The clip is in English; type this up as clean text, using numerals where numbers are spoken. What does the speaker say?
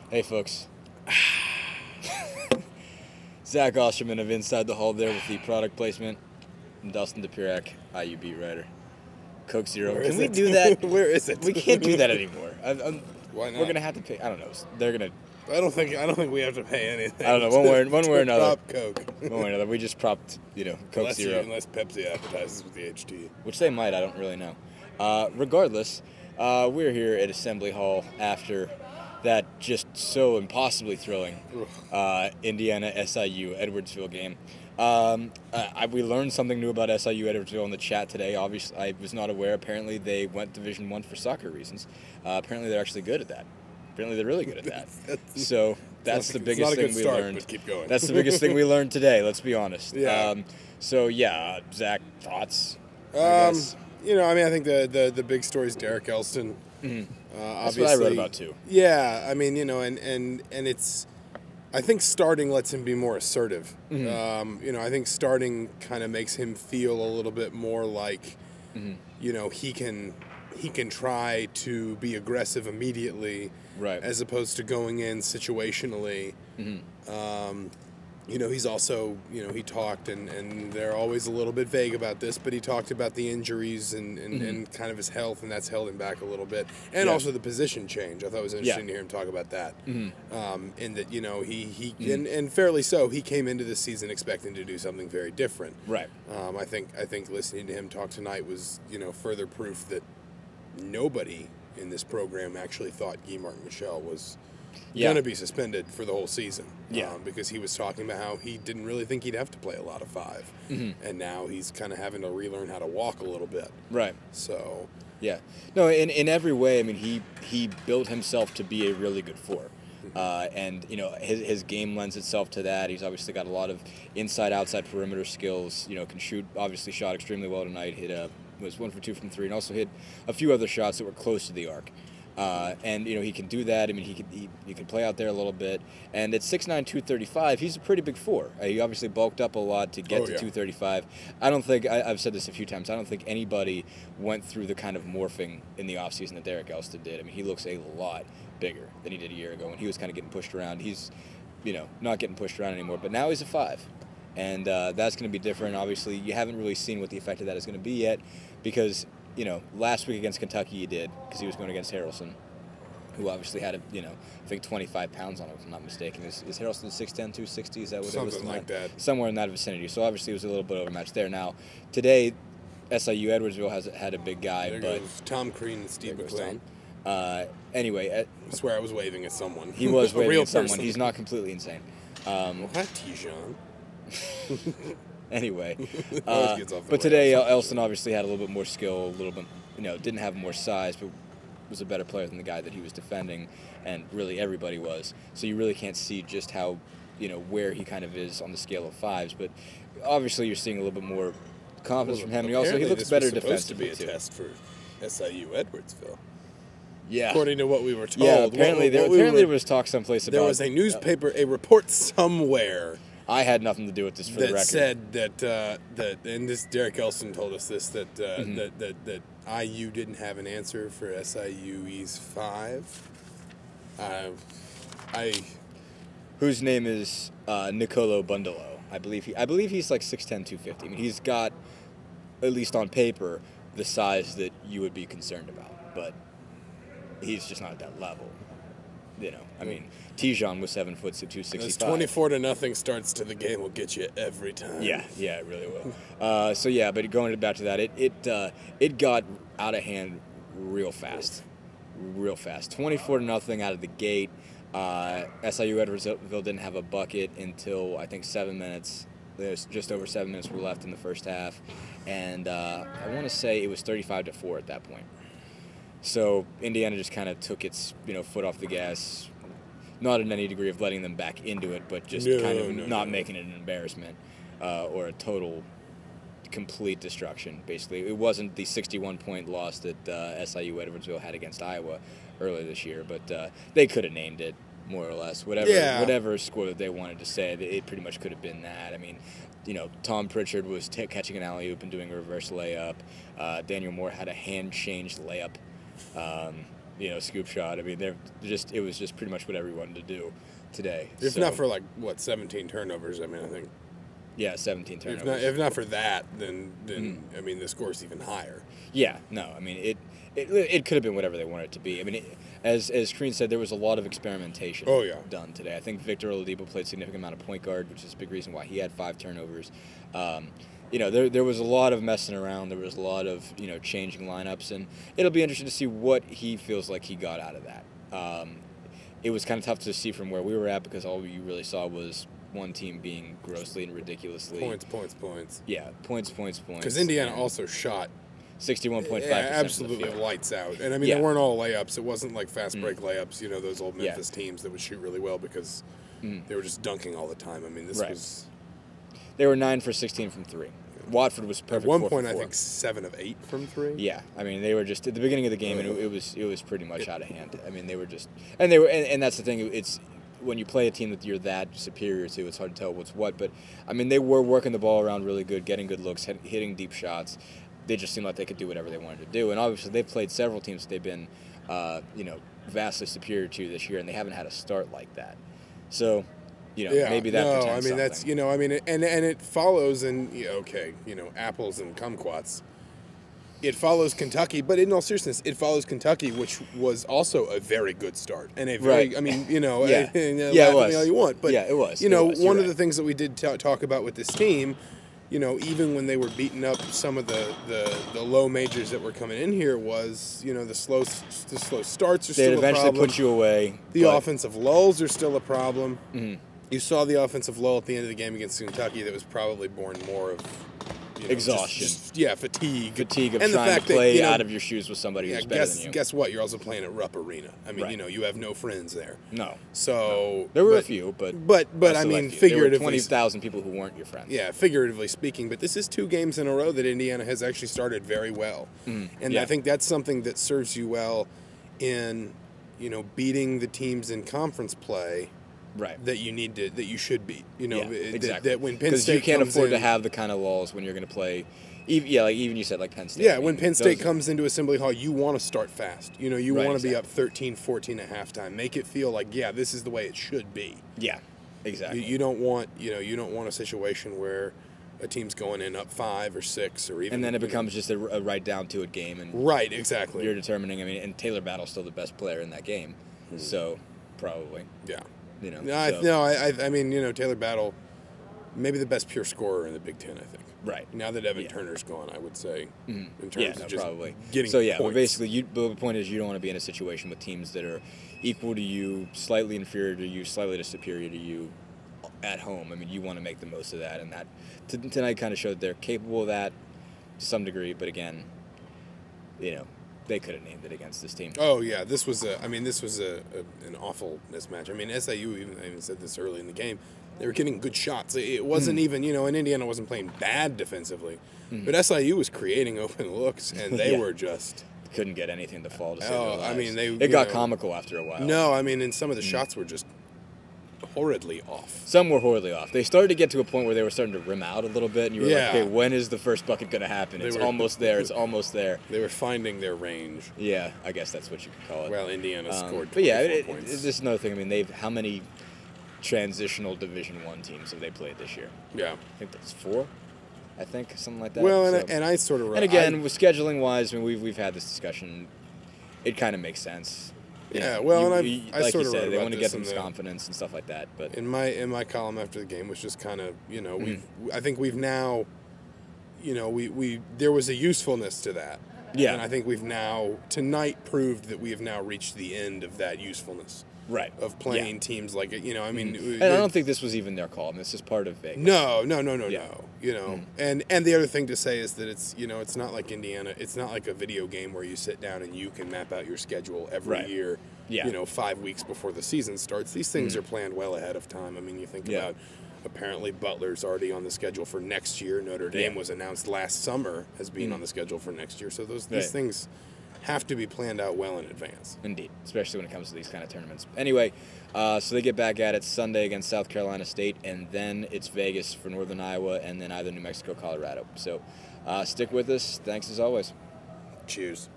Hey, folks. Zach Osterman of Inside the Hall there with the product placement. And Dustin DePirac, IU beat writer. Coke Zero. Where Can is we it? do that? Where is it? We can't do that anymore. Why not? We're gonna have to pay. I don't know. They're gonna. I don't think we have to pay anything. I don't know. One way or another. Prop Coke. One way or another. We just propped, Coke Zero. Unless Pepsi advertises with the HT. Which they might. I don't really know. Regardless, we're here at Assembly Hall after that just so impossibly thrilling Indiana SIU Edwardsville game. We learned something new about SIU Edwardsville in the chat today. Obviously, I was not aware. Apparently, they went Division I for soccer reasons. Apparently, they're actually good at that. Apparently, they're really good at that. So that's the biggest thing we learned. But keep going. That's the biggest thing we learned today. Let's be honest. Yeah. Zach, thoughts? I think the big story is Derek Elston. Mm-hmm. That's Obviously, what I wrote about too. Yeah, I mean, and it's. I think starting lets him be more assertive. Mm-hmm. I think starting kind of makes him feel a little bit more like, he can try to be aggressive immediately, right? As opposed to going in situationally. Mm-hmm. He's also, he talked, and they're always a little bit vague about this, but he talked about the injuries and kind of his health, and that's held him back a little bit. And also the position change. I thought it was interesting to hear him talk about that. Mm-hmm. In that, he and fairly so, he came into this season expecting to do something very different. Right. I think listening to him talk tonight was, further proof that nobody in this program actually thought Guy Martin Michel was going to be suspended for the whole season. Because he was talking about how he didn't really think he'd have to play a lot of 5. Mm-hmm. And now he's kind of having to relearn how to walk a little bit. Right. So. Yeah. No, in every way, I mean, he built himself to be a really good 4. And, his game lends itself to that. He's obviously got a lot of inside, outside perimeter skills. Can shoot, obviously shot extremely well tonight. Was 1 for 2 from 3 and also hit a few other shots that were close to the arc. And he can do that. I mean, he can play out there a little bit. And at 6'9", 235, he's a pretty big 4. He obviously bulked up a lot to get to 235. I don't think I've said this a few times. I don't think anybody went through the kind of morphing in the offseason that Derek Elston did. I mean, he looks a lot bigger than he did a year ago when he was kind of getting pushed around. He's not getting pushed around anymore. But now he's a 5. And that's going to be different. Obviously, you haven't really seen what the effect of that is going to be yet because last week against Kentucky he did because he was going against Harrelson, who obviously had I think 25 pounds on him, if I'm not mistaken. Is Harrelson 6'10", 260? Is that what it was? Something like that. Somewhere in that vicinity. So obviously it was a little bit overmatched there. Now, today, SIU Edwardsville has had a big guy. There but goes Tom Crean and Steve McLean. Anyway. I swear I was waving at someone. He was waving real at someone. person. He's not completely insane. What, Tijon? Anyway, but today Elston obviously had a little bit more skill, a little bit, didn't have more size, but was a better player than the guy that he was defending, and really everybody was. So you really can't see just how, where he kind of is on the scale of 5s, but obviously you're seeing a little bit more confidence from him, and also he looks better defensively too. Supposed to be a test for SIU Edwardsville. Yeah. According to what we were told. Yeah, apparently there was talk someplace about... There was a newspaper, a report somewhere... I had nothing to do with this for the record. That said that and this Derek Elston told us this that that IU didn't have an answer for SIU's 5. Whose name is Nicolo Bundolo. I believe he's like 6'10", 250. I mean, he's got, at least on paper, the size that you would be concerned about, but he's just not at that level. I mean, Tijon was 7 foot, so 265. This 24-0 starts to the game will get you every time. Yeah, it really will. But going back to that, it got out of hand real fast. 24-0 out of the gate. SIU Edwardsville didn't have a bucket until I think 7 minutes. There's just over 7 minutes were left in the first half, and I want to say it was 35-4 at that point. So Indiana just kind of took its foot off the gas, not in any degree of letting them back into it, but just not making it an embarrassment or a total, complete destruction. Basically, it wasn't the 61-point loss that SIU Edwardsville had against Iowa earlier this year, but they could have named it more or less. Whatever score that they wanted to say, it pretty much could have been that. I mean, Tom Pritchard was catching an alley-oop and doing a reverse layup. Daniel Moore had a hand-changed layup. scoop shot. I mean, it was just pretty much whatever he wanted to do today. If not for 17 turnovers. I mean, I think. Yeah, 17 turnovers. If not for that, then I mean, the score's even higher. Yeah, no, I mean it could have been whatever they wanted it to be. I mean, as Crean said, there was a lot of experimentation done today. I think Victor Oladipo played a significant amount of point guard, which is a big reason why he had 5 turnovers. There was a lot of messing around. There was a lot of changing lineups, and it'll be interesting to see what he feels like he got out of that. It was kind of tough to see from where we were at because all you really saw was one team being grossly and ridiculously points. Yeah, points. Because Indiana also shot 61.5%. Absolutely lights out. And I mean, they weren't all layups. It wasn't like fast break layups, those old Memphis teams that would shoot really well because they were just dunking all the time. I mean, this was. They were 9 for 16 from 3. Watford was perfect. At one point, I think 7 of 8 from 3. Yeah, I mean, they were just at the beginning of the game, and it was pretty much out of hand. I mean, they were just, and that's the thing. It's when you play a team that you're that superior to, it's hard to tell what's what. But I mean, they were working the ball around really good, getting good looks, hitting deep shots. They just seemed like they could do whatever they wanted to do. And obviously, they've played several teams that they've been, vastly superior to this year, and they haven't had a start like that. So, maybe that. No, I mean that's and it follows apples and kumquats. It follows Kentucky, but in all seriousness, it follows Kentucky, which was also a very good start and a very. I mean, it was all you want, but it was. One of the things that we did talk about with this team. Even when they were beating up some of the low majors that were coming in here was, the slow starts are still a problem. They'd eventually put you away. The offensive lulls are still a problem. Mm-hmm. You saw the offensive lull at the end of the game against Kentucky that was probably born more of exhaustion. Fatigue. Fatigue of trying to play out of your shoes with somebody who's better than you. Guess what? You're also playing at Rupp Arena. I mean, you have no friends there. No. So there were a few, but I mean, figuratively, there were 20,000 people who weren't your friends. Yeah, figuratively speaking. But this is 2 games in a row that Indiana has actually started very well, and I think that's something that serves you well in beating the teams in conference play. Right. That you should beat. Exactly. That when Penn State because you can't afford to have the kind of lulls when you're going to play. Even you said like Penn State. Yeah, when Penn State comes into Assembly Hall, you want to start fast. You want to be up 13-14 at halftime. Make it feel like this is the way it should be. Yeah, exactly. You don't want a situation where a team's going in up 5 or 6 or even. And then it becomes just a right down to it game. And right, exactly. You're determining. I mean, and Taylor Battle's still the best player in that game, so probably. Yeah. I mean, Taylor Battle, maybe the best pure scorer in the Big Ten, I think. Right. Now that Evan Turner's gone, I would say, in terms of just probably getting points. But basically, the point is you don't want to be in a situation with teams that are equal to you, slightly inferior to you, slightly superior to you at home. I mean, you want to make the most of that, and that tonight kind of showed that they're capable of that to some degree, but again, they could have named it against this team. Oh yeah, this was an awful mismatch. I mean, SIU even said this early in the game. They were getting good shots. It wasn't even and Indiana wasn't playing bad defensively, but SIU was creating open looks, and they were just couldn't get anything to fall to save their lives. I mean, it got comical after a while. No, I mean, and some of the shots were just horridly off. Some were horridly off. They started to get to a point where they were starting to rim out a little bit, and you were like, okay, when is the first bucket going to happen? It's almost there. It's almost there. They were finding their range. Yeah, I guess that's what you could call it. Well, Indiana scored 24 points. It's just another thing. I mean, how many transitional Division I teams have they played this year? Yeah. I think that's 4. I think, something like that. Well, and I sort of... And again, with scheduling-wise, I mean, we've had this discussion. It kind of makes sense. Yeah, well, I like sort you of said, they want to get some confidence and stuff like that. But in my column after the game was just kind of I think we've now, there was a usefulness to that. Yeah, and I think we've now tonight proved that we have now reached the end of that usefulness. Right. Of playing teams like it, I mean. And I don't think this was even their call. I mean, this is part of Vegas. No. And the other thing to say is that it's it's not like Indiana. It's not like a video game where you sit down and you can map out your schedule every year. Yeah. 5 weeks before the season starts. These things are planned well ahead of time. I mean, you think about. Apparently, Butler's already on the schedule for next year. Notre Dame was announced last summer as being on the schedule for next year. So these things have to be planned out well in advance. Indeed, especially when it comes to these kind of tournaments. Anyway, so they get back at it Sunday against South Carolina State, and then it's Vegas for Northern Iowa, and then either New Mexico, Colorado. So stick with us. Thanks as always. Cheers.